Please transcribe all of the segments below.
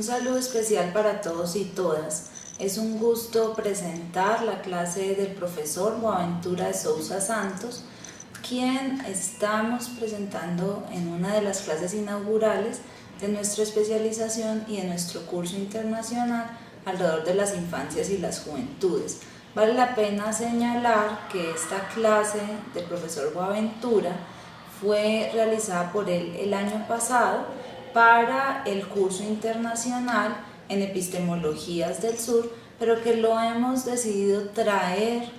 Un saludo especial para todos y todas. Es un gusto presentar la clase del profesor Boaventura de Sousa Santos, quien estamos presentando en una de las clases inaugurales de nuestra especialización y de nuestro curso internacional alrededor de las infancias y las juventudes. Vale la pena señalar que esta clase del profesor Boaventura fue realizada por él el año pasado para el curso internacional en epistemologías del sur, pero que lo hemos decidido traer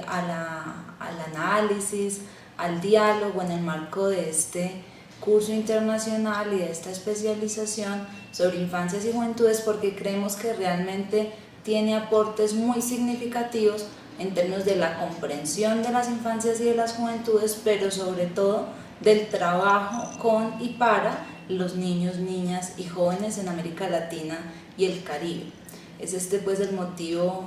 al análisis, al diálogo en el marco de este curso internacional y de esta especialización sobre infancias y juventudes, porque creemos que realmente tiene aportes muy significativos en términos de la comprensión de las infancias y de las juventudes, pero sobre todo del trabajo con y para los niños, niñas y jóvenes en América Latina y el Caribe. Es pues el motivo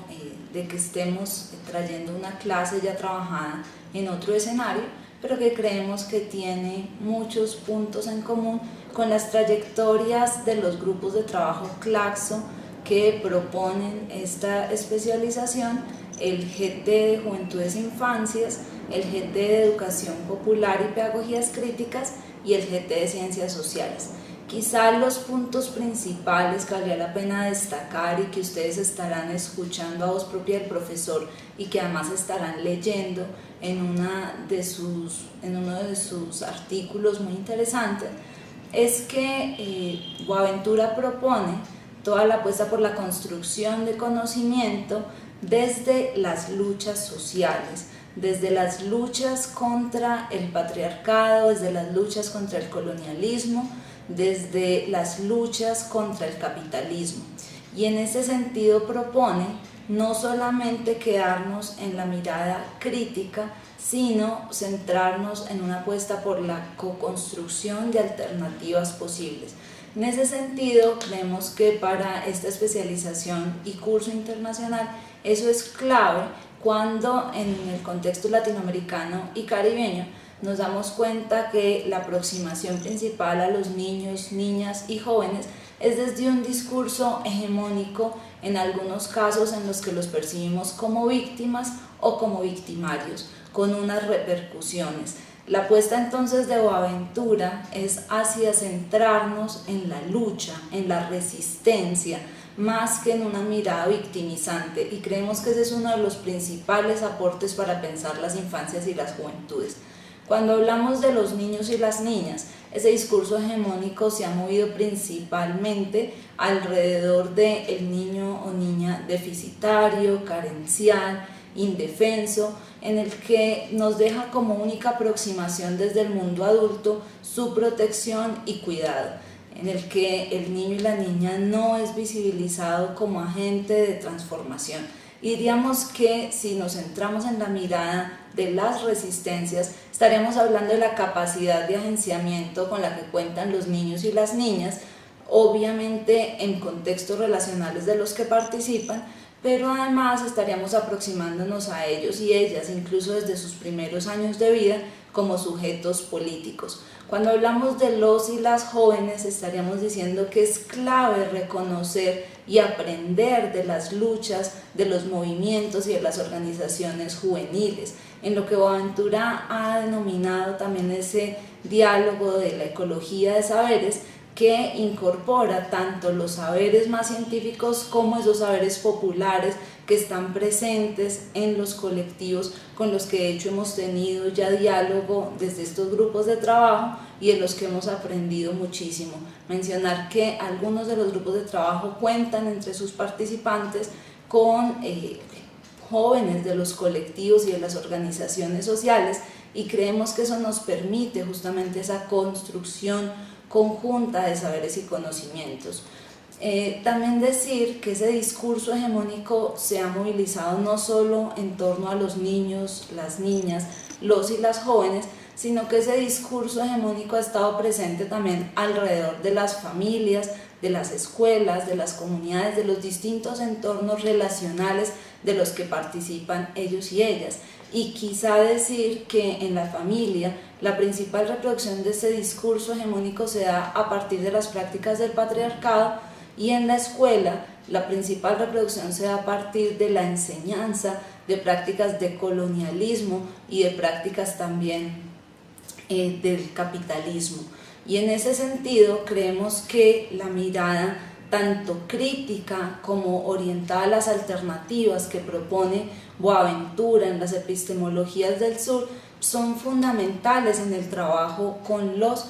de que estemos trayendo una clase ya trabajada en otro escenario, pero que creemos que tiene muchos puntos en común con las trayectorias de los grupos de trabajo Claxo que proponen esta especialización, el GT de Juventudes e Infancias, el GT de Educación Popular y Pedagogías Críticas y el GT de Ciencias Sociales. Quizá los puntos principales que valdría la pena destacar y que ustedes estarán escuchando a voz propia del profesor y que además estarán leyendo en uno de sus artículos muy interesantes, es que Boaventura propone toda la apuesta por la construcción de conocimiento desde las luchas sociales, desde las luchas contra el patriarcado, desde las luchas contra el colonialismo, desde las luchas contra el capitalismo. Y en ese sentido propone no solamente quedarnos en la mirada crítica, sino centrarnos en una apuesta por la co-construcción de alternativas posibles. En ese sentido, creemos que para esta especialización y curso internacional eso es clave cuando en el contexto latinoamericano y caribeño nos damos cuenta que la aproximación principal a los niños, niñas y jóvenes es desde un discurso hegemónico, en algunos casos en los que los percibimos como víctimas o como victimarios, con unas repercusiones. La apuesta entonces de Boaventura es hacia centrarnos en la lucha, en la resistencia, más que en una mirada victimizante, y creemos que ese es uno de los principales aportes para pensar las infancias y las juventudes. Cuando hablamos de los niños y las niñas, ese discurso hegemónico se ha movido principalmente alrededor del niño o niña deficitario, carencial, indefenso, en el que nos deja como única aproximación desde el mundo adulto su protección y cuidado, en el que el niño y la niña no es visibilizado como agente de transformación. Y diríamos que si nos centramos en la mirada de las resistencias, estaríamos hablando de la capacidad de agenciamiento con la que cuentan los niños y las niñas, obviamente en contextos relacionales de los que participan, pero además estaríamos aproximándonos a ellos y ellas, incluso desde sus primeros años de vida, como sujetos políticos. Cuando hablamos de los y las jóvenes, estaríamos diciendo que es clave reconocer y aprender de las luchas, de los movimientos y de las organizaciones juveniles, en lo que Boaventura ha denominado también ese diálogo de la ecología de saberes, que incorpora tanto los saberes más científicos como esos saberes populares que están presentes en los colectivos con los que de hecho hemos tenido ya diálogo desde estos grupos de trabajo y en los que hemos aprendido muchísimo. Mencionar que algunos de los grupos de trabajo cuentan entre sus participantes con jóvenes de los colectivos y de las organizaciones sociales, y creemos que eso nos permite justamente esa construcción conjunta de saberes y conocimientos. También decir que ese discurso hegemónico se ha movilizado no solo en torno a los niños, las niñas, los y las jóvenes, sino que ese discurso hegemónico ha estado presente también alrededor de las familias, de las escuelas, de las comunidades, de los distintos entornos relacionales de los que participan ellos y ellas. Y quizá decir que en la familia la principal reproducción de ese discurso hegemónico se da a partir de las prácticas del patriarcado, y en la escuela la principal reproducción se da a partir de la enseñanza de prácticas de colonialismo y de prácticas también del capitalismo. Y en ese sentido creemos que la mirada tanto crítica como orientada a las alternativas que propone Boaventura en las epistemologías del sur son fundamentales en el trabajo con los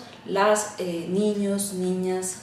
niños, niñas,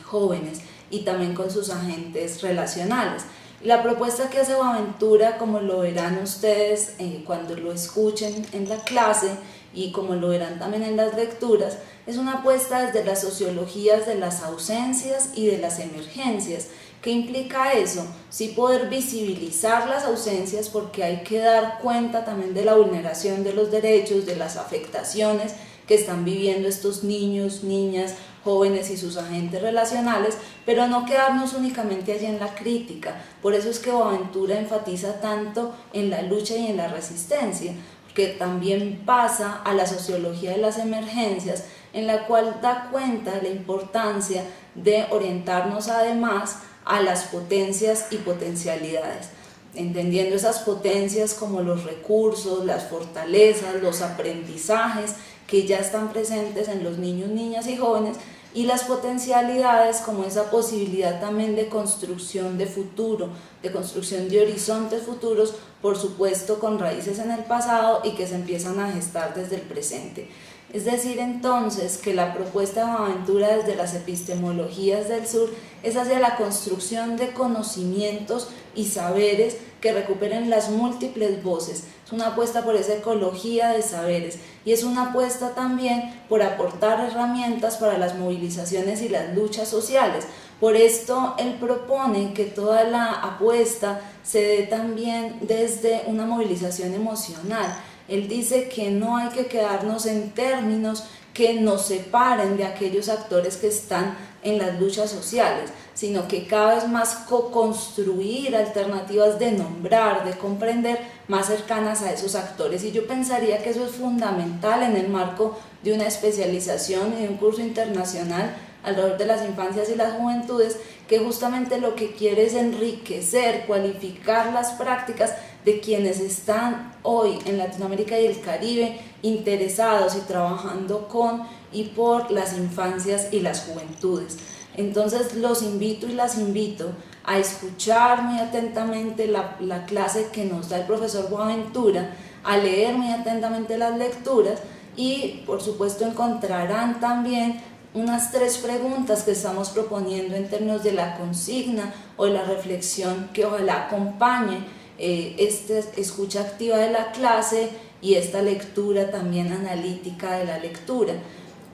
jóvenes y también con sus agentes relacionales. La propuesta que hace Boaventura, como lo verán ustedes cuando lo escuchen en la clase y como lo verán también en las lecturas, es una apuesta desde las sociologías de las ausencias y de las emergencias. ¿Qué implica eso? Sí, poder visibilizar las ausencias, porque hay que dar cuenta también de la vulneración de los derechos, de las afectaciones que están viviendo estos niños, niñas, jóvenes y sus agentes relacionales, pero no quedarnos únicamente allí en la crítica. Por eso es que Boaventura enfatiza tanto en la lucha y en la resistencia, que también pasa a la sociología de las emergencias, en la cual da cuenta de la importancia de orientarnos además a las potencias y potencialidades, entendiendo esas potencias como los recursos, las fortalezas, los aprendizajes que ya están presentes en los niños, niñas y jóvenes, y las potencialidades como esa posibilidad también de construcción de futuro, de construcción de horizontes futuros, por supuesto con raíces en el pasado y que se empiezan a gestar desde el presente. Es decir, entonces, que la propuesta de Boaventura desde las epistemologías del sur es hacia la construcción de conocimientos y saberes que recuperen las múltiples voces. Es una apuesta por esa ecología de saberes y es una apuesta también por aportar herramientas para las movilizaciones y las luchas sociales. Por esto él propone que toda la apuesta se dé también desde una movilización emocional. Él dice que no hay que quedarnos en términos que nos separen de aquellos actores que están en las luchas sociales, sino que cada vez más co-construir alternativas de nombrar, de comprender, más cercanas a esos actores. Y yo pensaría que eso es fundamental en el marco de una especialización y de un curso internacional alrededor de las infancias y las juventudes, que justamente lo que quiere es enriquecer, cualificar las prácticas de quienes están hoy en Latinoamérica y el Caribe interesados y trabajando con y por las infancias y las juventudes. Entonces los invito y las invito a escuchar muy atentamente la clase que nos da el profesor Boaventura, a leer muy atentamente las lecturas y por supuesto encontrarán también unas 3 preguntas que estamos proponiendo en términos de la consigna o de la reflexión que ojalá acompañe esta escucha activa de la clase y esta lectura también analítica de la lectura.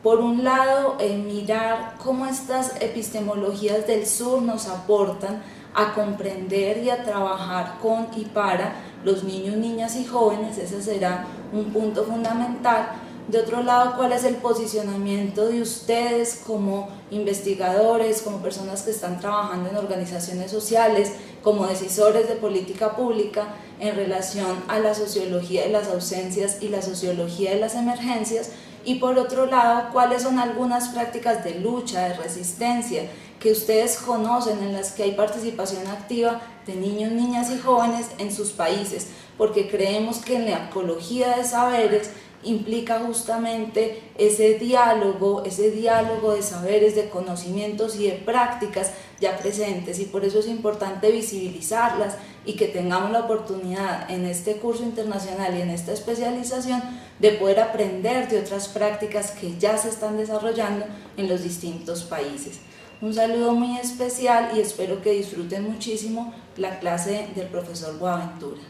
Por un lado, mirar cómo estas epistemologías del sur nos aportan a comprender y a trabajar con y para los niños, niñas y jóvenes. Ese será un punto fundamental. De otro lado, ¿cuál es el posicionamiento de ustedes como investigadores, como personas que están trabajando en organizaciones sociales, como decisores de política pública en relación a la sociología de las ausencias y la sociología de las emergencias? Y por otro lado, ¿cuáles son algunas prácticas de lucha, de resistencia que ustedes conocen en las que hay participación activa de niños, niñas y jóvenes en sus países? Porque creemos que en la ecología de saberes implica justamente ese diálogo de saberes, de conocimientos y de prácticas ya presentes, y por eso es importante visibilizarlas y que tengamos la oportunidad en este curso internacional y en esta especialización de poder aprender de otras prácticas que ya se están desarrollando en los distintos países. Un saludo muy especial y espero que disfruten muchísimo la clase del profesor Boaventura.